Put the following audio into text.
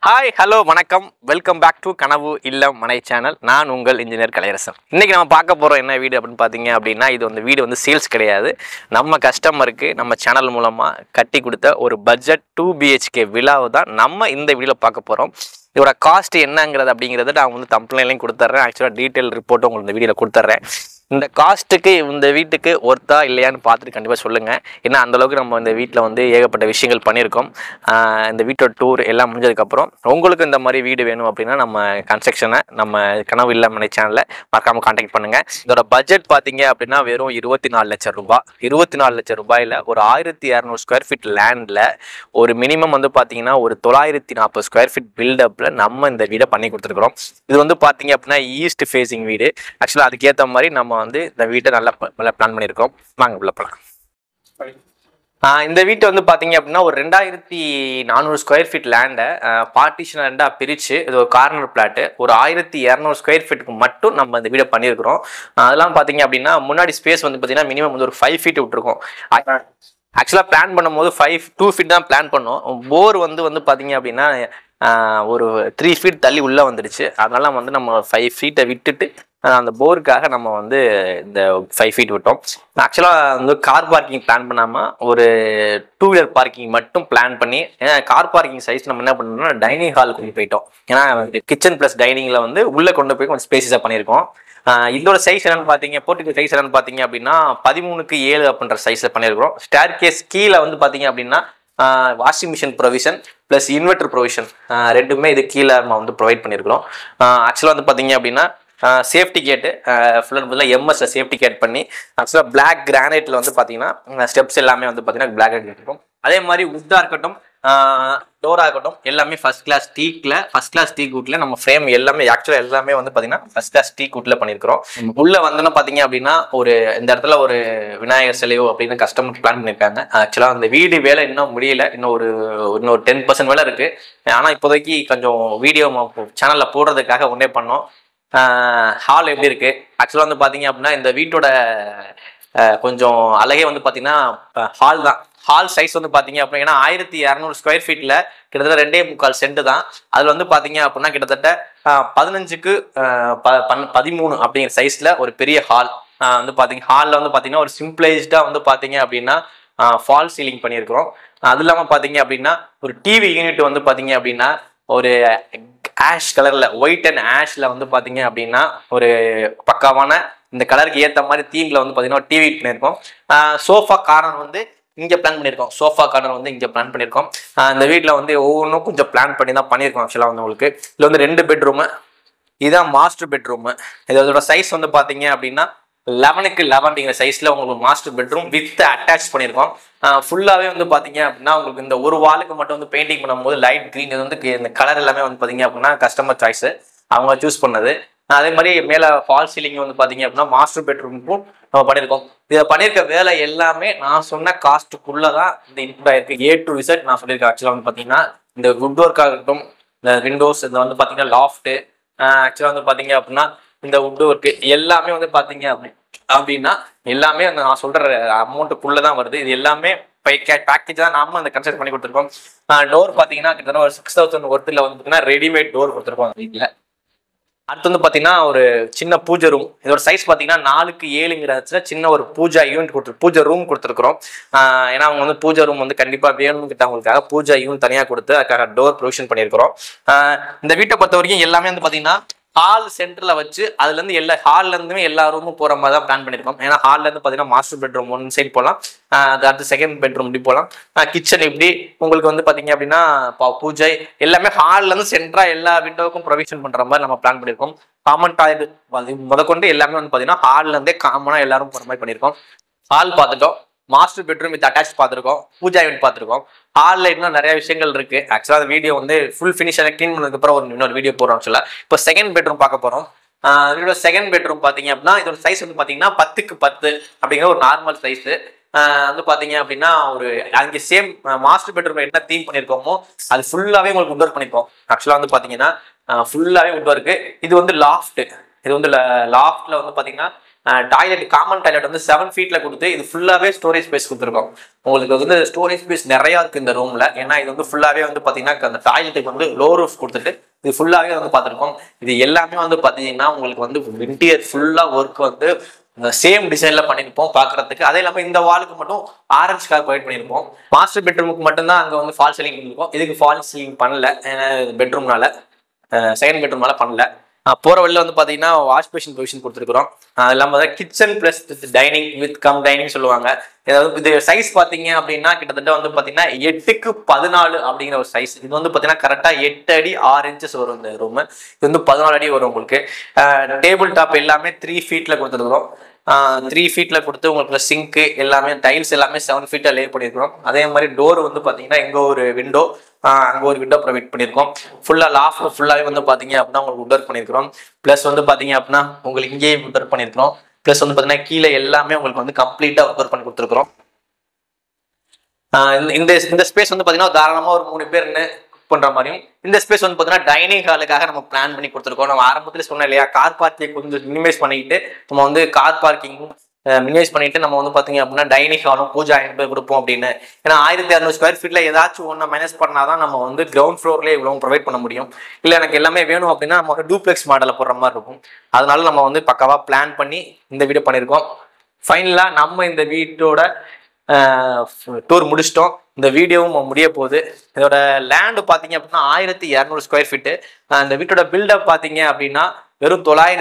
Hi hello வணக்கம் welcome back to கனவு இல்லம் மனை சேனல். நான் உங்கள் இன்ஜினியர் கலையரசன். இன்றைக்கி நம்ம பார்க்க போகிறோம் என்ன வீடு அப்படின்னு பார்த்தீங்க அப்படின்னா, இது வந்து வீடு வந்து சேல்ஸ் கிடையாது. நம்ம கஸ்டமருக்கு நம்ம சேனல் மூலமாக கட்டி கொடுத்த ஒரு பட்ஜெட் 2 BHK விழாவை தான் நம்ம இந்த வீடியோவில் பார்க்க போகிறோம். இதோட காஸ்ட் என்னங்கிறது அப்படிங்கிறத நான் வந்து தம்ப்நெயிலையும் கொடுத்துட்றேன். ஆக்சுவலாக டீட்டெயில் ரிப்போர்ட்டும் உங்களுக்கு இந்த வீடியோவில் கொடுத்துட்றேன். இந்த காஸ்ட்டுக்கு இந்த வீட்டுக்கு ஒர்த்தா இல்லையான்னு பார்த்துட்டு கண்டிப்பாக சொல்லுங்கள். ஏன்னா அந்தளவுக்கு நம்ம இந்த வீட்டில் வந்து ஏகப்பட்ட விஷயங்கள் பண்ணியிருக்கோம். இந்த வீட்டோட டூர் எல்லாம் முடிஞ்சதுக்கப்புறம் உங்களுக்கு இந்த மாதிரி வீடு வேணும் அப்படின்னா நம்ம கன்ஸ்ட்ரக்ஷனை நம்ம கனவு இல்லம் சேனலில் மறக்காமல் கான்டாக்ட் பண்ணுங்கள். இதோட பட்ஜெட் பார்த்தீங்க அப்படின்னா வெறும் 24 லட்சம் ரூபாய். 24 லட்சம் ரூபாயில் ஒரு 1200 ஸ்கொயர் ஃபீட் லேண்டில் ஒரு மினிமம் வந்து பார்த்தீங்கன்னா ஒரு 940 ஸ்கொயர் ஃபீட் பில்டப்பில் நம்ம இந்த வீடை பண்ணி கொடுத்துருக்குறோம். இது வந்து பார்த்தீங்க அப்படின்னா ஈஸ்ட் ஃபேஸிங் வீடு. ஆக்சுவலாக அதுக்கேற்ற மாதிரி நம்ம வந்து இந்த வீட்டை நல்லா பிளான் பண்ணியிருக்கோம். வாங்க உள்ள போகலாம். இந்த வீட்டை வந்து பார்த்தீங்க அப்படின்னா ஒரு 2400 ஸ்கொயர் ஃபீட் லேண்டை பார்ட்டிஷன் ரெண்டாக பிரித்து இது ஒரு கார்னர் பிளாட்டு ஒரு 1200 ஸ்கொயர் ஃபீட்டுக்கு மட்டும் நம்ம இந்த வீடை பண்ணியிருக்கிறோம். அதெல்லாம் பார்த்தீங்க அப்படின்னா முன்னாடி ஸ்பேஸ் வந்து பார்த்தீங்கன்னா மினிமம் வந்து ஒரு 5 ஃபீட் விட்டுருக்கோம். ஆக்சுவலாக பிளான் பண்ணும்போது 2 ஃபீட் தான் பிளான் பண்ணோம். போர் வந்து பார்த்தீங்க அப்படின்னா ஒரு 3 ஃபீட் தள்ளி உள்ளே வந்துடுச்சு. அதனால வந்து நம்ம 5 ஃபீட்டை விட்டுட்டு அந்த போருக்காக நம்ம வந்து இந்த 5 ஃபீட் விட்டோம். ஆக்சுவலாக வந்து கார் பார்க்கிங் பிளான் பண்ணாமல் ஒரு 2 வீலர் பார்க்கிங் மட்டும் பிளான் பண்ணி, ஏன்னா கார் பார்க்கிங் சைஸ் நம்ம என்ன பண்ணோம்னா டைனிங் ஹால் கொண்டு போயிட்டோம். ஏன்னா கிச்சன் ப்ளஸ் டைனிங்கில் வந்து உள்ளே கொண்டு போய் கொஞ்சம் ஸ்பேஸஸாக பண்ணியிருக்கோம். இதோட சைஸ் என்னன்னு பார்த்தீங்க, போர்ட்டிகோ சைஸ் என்னன்னு பார்த்தீங்க அப்படின்னா 13:7 அப்படின்ற சைஸில் பண்ணியிருக்கிறோம். ஸ்டேர் கேஸ் கீழே வந்து பார்த்தீங்க அப்படின்னா washing machine provision plus inverter provision ரெண்டுமே இது கீழே நம்ம வந்து ப்ரொவைட் பண்ணியிருக்கிறோம். ஆக்சுவலாக வந்து பார்த்தீங்க அப்படின்னா சேஃப்டி கேட்டு ஃபுல்லாக பதிலாக எம்எஸ்ல சேஃப்டி கேட் பண்ணி ஆக்சுவலாக பிளாக் கிரானைட்டில் வந்து பார்த்தீங்கன்னா ஸ்டெப்ஸ் எல்லாமே வந்து பார்த்தீங்கன்னா பிளாக் இருக்கும். அதே மாதிரி உட்டாக இருக்கட்டும், டோராக இருக்கட்டும், எல்லாமே ஃபர்ஸ்ட் கிளாஸ் டீக் வுட்ல நம்ம ஃப்ரேம் எல்லாமே ஆக்சுவலாக எல்லாமே வந்து பார்த்தீங்கன்னா ஃபர்ஸ்ட் கிளாஸ் டீக் வுட்ல பண்ணியிருக்கிறோம். உள்ள வந்தோன்னா பார்த்தீங்க அப்படின்னா ஒரு இந்த இடத்துல ஒரு விநாயகர் சிலையோ அப்படின்னு கஸ்டமர் பிளான் பண்ணியிருக்காங்க. ஆக்சுவலாக அந்த வீடு வேலை இன்னும் முடியல, இன்னொரு 10% வேலை இருக்கு. ஆனால் இப்போதைக்கு கொஞ்சம் வீடியோ சேனலில் போடுறதுக்காக ஒன்றே பண்ணோம். ஹால் எப்படி இருக்கு, ஆக்சுவலாக வந்து பார்த்தீங்க அப்படின்னா இந்த வீட்டோட கொஞ்சம் அழகே வந்து பார்த்தீங்கன்னா ஹால் தான். ஹால் சைஸ் வந்து பார்த்தீங்க அப்படின்னா ஏன்னா 1200 ஸ்கொயர் ஃபீட்டில் கிட்டத்தட்ட 2.25 சென்ட் தான். அதில் வந்து பார்த்தீங்க அப்படின்னா கிட்டத்தட்ட 15க்கு 13 அப்படிங்கிற சைஸில் ஒரு பெரிய ஹால் வந்து பார்த்தீங்க. ஹாலில் வந்து பார்த்தீங்கன்னா ஒரு சிம்பிளைஸ்டாக வந்து பார்த்தீங்க அப்படின்னா ஃபால் சீலிங் பண்ணியிருக்கிறோம். அது இல்லாமல் பார்த்தீங்க அப்படின்னா ஒரு டிவி யூனிட் வந்து பார்த்தீங்க அப்படின்னா ஒரு ஆஷ் கலர்ல, ஒயிட் அண்ட் ஆஷ்ல வந்து பாத்தீங்க அப்படின்னா ஒரு பக்காவான இந்த கலருக்கு ஏற்ற மாதிரி தீம்ல வந்து பாத்தீங்கன்னா டிவி பண்ணியிருக்கோம். சோஃபா கார்னர் வந்து இங்கே பிளான் பண்ணியிருக்கோம். இந்த வீட்டில் வந்து ஒவ்வொன்றும் கொஞ்சம் பிளான் பண்ணி தான் பண்ணியிருக்கோம். ஆக்சுவலாக வந்து உங்களுக்கு இதில் வந்து 2 பெட்ரூமு, இதுதான் மாஸ்டர் பெட்ரூமு. இதோட சைஸ் வந்து பார்த்தீங்க அப்படின்னா 11க்கு 11 சைஸில் உங்களுக்கு மாஸ்டர் பெட்ரூம் வித் அட்டாச் பண்ணியிருக்கோம். ஃபுல்லாகவே வந்து பார்த்தீங்க அப்படின்னா உங்களுக்கு இந்த ஒரு வாலுக்கு மட்டும் வந்து பெயிண்டிங் பண்ணும்போது லைட் க்ரீன், இது வந்து இந்த கலர் எல்லாமே வந்து பார்த்தீங்க அப்படின்னா கஸ்டமர் சாய்ஸு, அவங்க சூஸ் பண்ணது. அதே மாதிரி மேலே ஃபால் சீலிங் வந்து பார்த்தீங்க அப்படின்னா மாஸ்டர் பெட்ரூமுக்கும் நம்ம பண்ணியிருக்கோம். இதை பண்ணியிருக்க வேலை எல்லாமே நான் சொன்ன காஸ்ட்டுக்குள்ளே தான் இந்த இன்க்ளூட் ஆயிருக்கு. A to Z நான் சொல்லியிருக்கேன். ஆக்சுவலாக வந்து பார்த்தீங்கன்னா இந்த வுட் ஒர்க் ஆகட்டும், இந்த விண்டோஸ், இந்த வந்து பார்த்தீங்கன்னா லாஃப்ட்டு, ஆக்சுவலாக வந்து பார்த்தீங்க அப்படின்னா இந்த வுட் ஒர்க்கு எல்லாமே வந்து பார்த்தீங்க அப்படின்னா எல்லாமே அந்த நான் சொல்கிற அமௌண்ட்டுக்குள்ளே தான் வருது. இது எல்லாமே பேக்கேஜ் தான் நாம அந்த கன்ஸ்ட்ரக்ட் பண்ணி கொடுத்துருக்கோம். டோர் பார்த்தீங்கன்னா கிட்டத்தட்ட ஒரு 6000 ஒர்த்தில் வந்து பார்த்தீங்கன்னா ரெடிமேட் டோர் கொடுத்துருக்கோம் வீட்டில். அடுத்து வந்து பார்த்தீங்கன்னா ஒரு சின்ன பூஜை ரூம். இதோட சைஸ் பார்த்தீங்கன்னா 4க்கு 7ங்கிறதுல சின்ன ஒரு பூஜை யூனிட் பூஜை ரூம் கொடுத்துருக்குறோம். ஏன்னா அவங்க வந்து பூஜை ரூம் வந்து கண்டிப்பாக வேணும்னு கிட்டவங்களுக்காக பூஜை யூனிட் தனியாக கொடுத்து அதுக்காக டோர் ப்ரொவிஷன் பண்ணியிருக்கிறோம். இந்த வீட்டை பொறுத்த வரைக்கும் எல்லாமே வந்து பார்த்தீங்கன்னா ஹால் சென்டரில் வச்சு அதுலேருந்து ஹால்லேருந்துமே எல்லா ரூமும் போகிற மாதிரி தான் பிளான் பண்ணியிருக்கோம். ஏன்னா ஹால்லேருந்து பார்த்தீங்கன்னா மாஸ்டர் பெட்ரூம் ஒன் சைட் போகலாம், அடுத்து செகண்ட் பெட்ரூம் இப்படி போகலாம், கிச்சன் இப்படி உங்களுக்கு வந்து பார்த்தீங்க அப்படின்னா பூஜை எல்லாமே ஹால்லேருந்து சென்டராக எல்லா விண்டோவுக்கும் ப்ரொவிஷன் பண்ணுற மாதிரி நம்ம பிளான் பண்ணியிருக்கோம். காமன் டாய்லெட் முதற்கொண்டு எல்லாமே வந்து பார்த்தீங்கன்னா ஹால்லேருந்தே காமனாக எல்லாரும் போகிற மாதிரி பண்ணியிருக்கோம். ஹால் பார்த்துட்டோம், மாஸ்டர் பெட்ரூம் வித் அட்டாச் பார்த்துருக்கோம், பூஜா யூனிட் பார்த்துருக்கோம். ஹாலில் இன்னும் நிறைய விஷயங்கள் இருக்கு. ஆக்சுவலாக அந்த வீடியோ வந்து ஃபுல் ஃபினிஷாக க்ளீன் பண்ணதுக்கப்புறம் இன்னொரு வீடியோ போடுறோம். ஆக்சுவலாக இப்போ செகண்ட் பெட்ரூம் பார்க்க போகிறோம். இதோட செகண்ட் பெட்ரூம் பார்த்தீங்க அப்படின்னா இதோட சைஸ் வந்து பார்த்தீங்கன்னா 10க்கு 10 அப்படிங்கிற ஒரு நார்மல் சைஸு வந்து பார்த்தீங்க அப்படின்னா ஒரு அங்கே சேம் மாஸ்டர் பெட்ரூம் என்ன தீம் பண்ணியிருக்கோமோ அது ஃபுல்லாகவே உங்களுக்கு வுட் ஒர்க் பண்ணியிருக்கோம். ஆக்சுவலாக வந்து பார்த்தீங்கன்னா ஃபுல்லாகவே வுட் ஒர்க்கு. இது வந்து லாஃப்ட்டு, இது வந்து லாஃப்ட்ல வந்து பார்த்தீங்கன்னா டாய்லெட் காமன் டாய்லெட் வந்து 7 ஃபீட்ல கொடுத்து இது ஃபுல்லாகவே ஸ்டோரேஜ் ஸ்பேஸ் கொடுத்துருக்கோம். உங்களுக்கு வந்து ஸ்டோரேஜ் ஸ்பேஸ் நிறையா இருக்குது இந்த ரூமில். ஏன்னா இது வந்து ஃபுல்லாகவே வந்து பார்த்தீங்கன்னா அந்த டாய்லெட்டுக்கு வந்து லோ ரூஃப் கொடுத்துட்டு இது ஃபுல்லாகவே வந்து பார்த்துருக்கோம். இது எல்லாமே வந்து பார்த்தீங்கன்னா உங்களுக்கு வந்து இன்டீரியர் ஃபுல்லாக ஒர்க் வந்து சேம் டிசைன்ல பண்ணியிருப்போம் பார்க்கறதுக்கு. அதே இல்லாமல் இந்த வாலுக்கு மட்டும் ஆரஞ்சு கலர் ப்ரொவைட் பண்ணியிருப்போம். மாஸ்டர் பெட்ரூமுக்கு மட்டும்தான் அங்கே வந்து ஃபால் சீலிங் பண்ணியிருக்கோம். இதுக்கு ஃபால் சீலிங் பண்ணல, பெட்ரூம்னால செகண்ட் பெட்ரூம்னால பண்ணல. போகிற வழியில் வந்து பார்த்தீங்கன்னா வாஷ் பேஷன் பொசிஷன் கொடுத்துருக்குறோம். அது இல்லாமல் kitchen plus dining with come dining சொல்லுவாங்க. ஏதாவது இது சைஸ் பார்த்தீங்க அப்படின்னா கிட்டத்தட்ட வந்து பார்த்தீங்கன்னா 8x14 அப்படிங்கிற ஒரு சைஸ். இது வந்து பார்த்தீங்கன்னா கரெக்டாக 8 அடி 6 இன்ச்சஸ் வரும் இந்த ரூமு. இது வந்து 14 அடி வரும் உங்களுக்கு. டேபிள் டாப் எல்லாமே 3 ஃபீட்டில் கொடுத்துருக்குறோம். 3 ஃபீட்ல கொடுத்து உங்களுக்கு சிங்க்கு எல்லாமே டைல்ஸ் எல்லாமே 7 ஃபீட்டை லே பண்ணியிருக்கிறோம். அதே மாதிரி டோர் வந்து பார்த்தீங்கன்னா இங்கே ஒரு விண்டோ, அங்கே ஒரு விண்டோ ப்ரொவைட் பண்ணியிருக்கோம். ஃபுல்லாக லாஃப்ட் ஃபுல்லாகவே வந்து பார்த்தீங்க அப்படின்னா உங்களுக்கு உட் ஒர்க் பண்ணியிருக்கிறோம். ப்ளஸ் வந்து பார்த்தீங்க அப்படின்னா உங்களுக்கு இங்கேயே உட் ஒர்க் பண்ணியிருக்கிறோம். ப்ளஸ் வந்து பார்த்தீங்கன்னா கீழே எல்லாமே உங்களுக்கு வந்து கம்ப்ளீட்டாக ஒர்க் பண்ணி கொடுத்துருக்குறோம். இந்த ஸ்பேஸ் வந்து பார்த்தீங்கன்னா தாராளமாக ஒரு 3 பேர்னு பண்ற மாதிரியும், இந்த ஸ்பேஸ் வந்து பார்த்தீங்கன்னா டைனிங் ஹாலுக்காக நம்ம பிளான் பண்ணி கொடுத்துருக்கோம். நம்ம ஆரம்பத்தில் சொன்னோம் இல்லையா, கார் பார்க்கிங் கொஞ்சம் மினிமைஸ் பண்ணிட்டு நம்ம வந்து கார் பார்க்கிங் மினிமைஸ் பண்ணிட்டு நம்ம வந்து பார்த்தீங்க அப்படின்னா டைனிங் ஹாலும் பூஜா கொடுப்போம் அப்படின்னு. ஏன்னா 1600 ஸ்கொயர் ஃபீட்ல ஏதாச்சும் ஒன்று மைனஸ் பண்ணாதான் நம்ம வந்து கிரவுண்ட் ஃப்ளோர்லேயே இவ்வளோ ப்ரொவைட் பண்ண முடியும். இல்லை எனக்கு எல்லாமே வேணும் அப்படின்னா நம்ம வந்து டூப்ளெக்ஸ் மாடலில் போடுற மாதிரி இருக்கும். அதனால நம்ம வந்து பக்காவாக பிளான் பண்ணி இந்த வீடியோ பண்ணியிருக்கோம். ஃபைனலாக நம்ம இந்த வீட்டோட டூர் முடிச்சிட்டோம். இந்த வீடியோவும் முடிய போகுது. இதோட லேண்டு பார்த்தீங்க அப்படின்னா 1200 ஸ்கொயர் ஃபீட்டு. இந்த வீட்டோட பில்டப் பார்த்தீங்க அப்படின்னா வெறும் 900